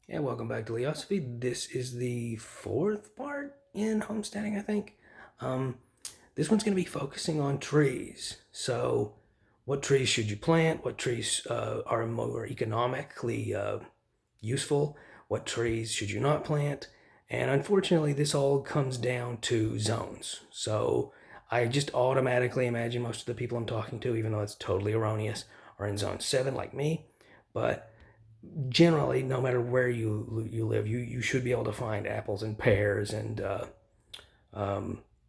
Yeah, welcome back to Leosophy. This is the fourth part in homesteading, I think. Um, this one's going to be focusing on trees. So, what trees should you plant? What trees are more economically useful? What trees should you not plant? And unfortunately, this all comes down to zones. So, I just automatically imagine most of the people I'm talking to, even though it's totally erroneous, are in zone 7 like me. But generally, no matter where you live, you should be able to find apples and pears and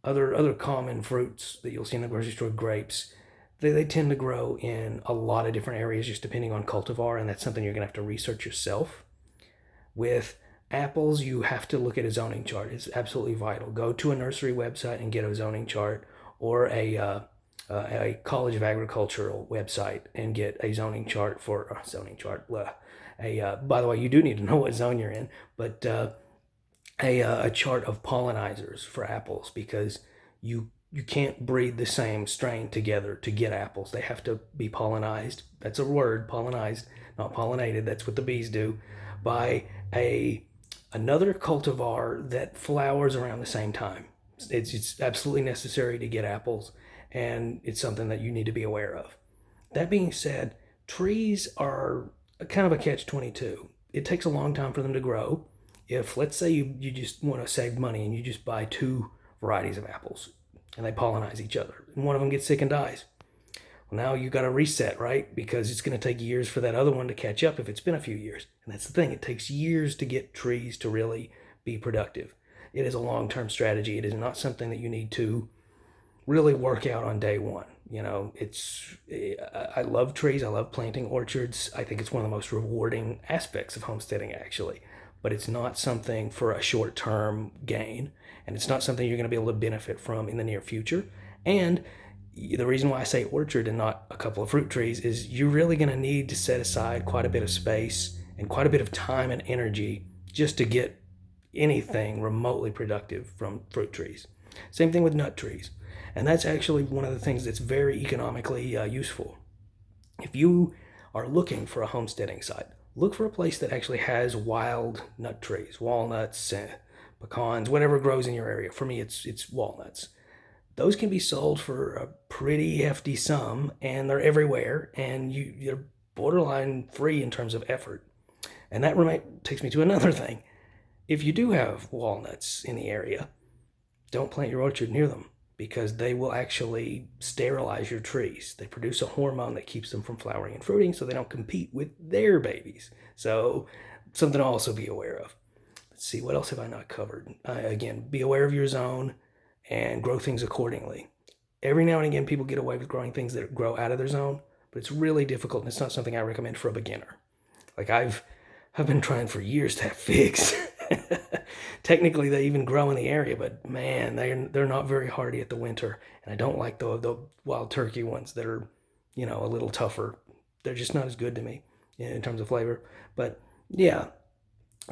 other common fruits that you'll see in the grocery store. Grapes, they tend to grow in a lot of different areas, just depending on cultivar, and that's something you're gonna have to research yourself. With apples, you have to look at a zoning chart. It's absolutely vital. Go to a nursery website and get a zoning chart, or a College of Agricultural website and get a zoning chart for a zoning chart. By the way, you do need to know what zone you're in, but a chart of pollinizers for apples, because you can't breed the same strain together to get apples. They have to be pollinized. That's a word, pollinized, not pollinated. That's what the bees do, by a another cultivar that flowers around the same time. It's absolutely necessary to get apples, and it's something that you need to be aware of. That being said, trees are kind of a catch 22. It takes a long time for them to grow. If, let's say, you just want to save money and you just buy two varieties of apples and they pollinize each other, and one of them gets sick and dies, well, now you got to reset, right? Because it's going to take years for that other one to catch up if it's been a few years. And that's the thing, it takes years to get trees to really be productive. It is a long term strategy. It is not something that you need to really work out on day one. I love trees. I love planting orchards. I think it's one of the most rewarding aspects of homesteading, actually. But it's not something for a short term gain, and it's not something you're going to be able to benefit from in the near future. And the reason why I say orchard and not a couple of fruit trees is you're really going to need to set aside quite a bit of space and quite a bit of time and energy just to get anything remotely productive from fruit trees. Same thing with nut trees. And that's actually one of the things that's very economically useful. If you are looking for a homesteading site, look for a place that actually has wild nut trees, walnuts, pecans, whatever grows in your area. For me, it's walnuts. Those can be sold for a pretty hefty sum, and they're everywhere, and you're borderline free in terms of effort. And that takes me to another thing. If you do have walnuts in the area, don't plant your orchard near them, because they will actually sterilize your trees. They produce a hormone that keeps them from flowering and fruiting, so they don't compete with their babies. So, something to also be aware of. Let's see, what else have I not covered? Again, be aware of your zone and grow things accordingly. Every now and again, people get away with growing things that grow out of their zone, but it's really difficult, and it's not something I recommend for a beginner. Like I've been trying for years to have figs. Technically, they even grow in the area, but man, they're not very hardy at the winter, and I don't like the wild turkey ones that are, a little tougher. They're just not as good to me in terms of flavor. But yeah,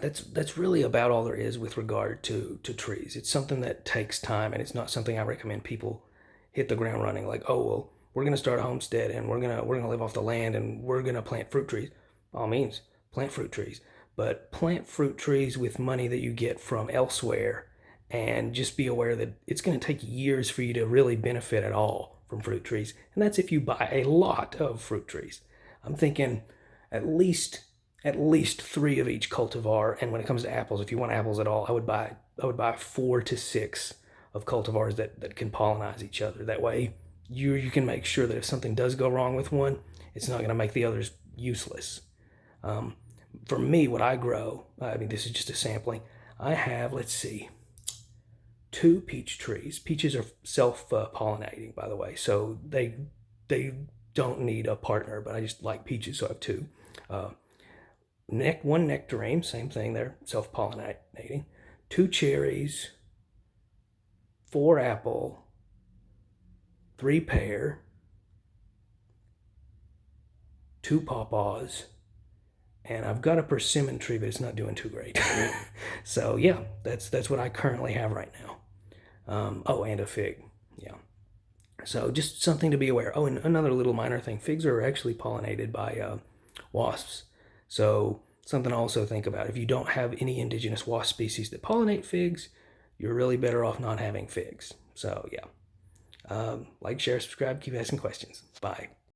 that's really about all there is with regard to trees. It's something that takes time, and it's not something I recommend people hit the ground running. Like, oh well, we're gonna start a homestead and we're gonna live off the land and we're gonna plant fruit trees. By all means, plant fruit trees, but plant fruit trees with money that you get from elsewhere, and just be aware that it's going to take years for you to really benefit at all from fruit trees. And that's if you buy a lot of fruit trees. I'm thinking at least at least three of each cultivar. And when it comes to apples, if you want apples at all, I would buy 4 to 6 of cultivars that can pollinize each other. That way, you can make sure that if something does go wrong with one, it's not going to make the others useless. Um, for me, what I grow, I mean, this is just a sampling. I have, let's see, 2 peach trees. Peaches are self-pollinating, by the way, so they don't need a partner. But I just like peaches, so I have two. Uh, one nectarine, same thing. They're self-pollinating. 2 cherries, 4 apple, 3 pear, 2 pawpaws, and I've got a persimmon tree, but it's not doing too great. So yeah, that's what I currently have right now. Oh, and a fig. Yeah. So just something to be aware. Oh, and another little minor thing: figs are actually pollinated by wasps. So something to also think about. If you don't have any indigenous wasp species that pollinate figs, you're really better off not having figs. So yeah, like, share, subscribe, keep asking questions. Bye.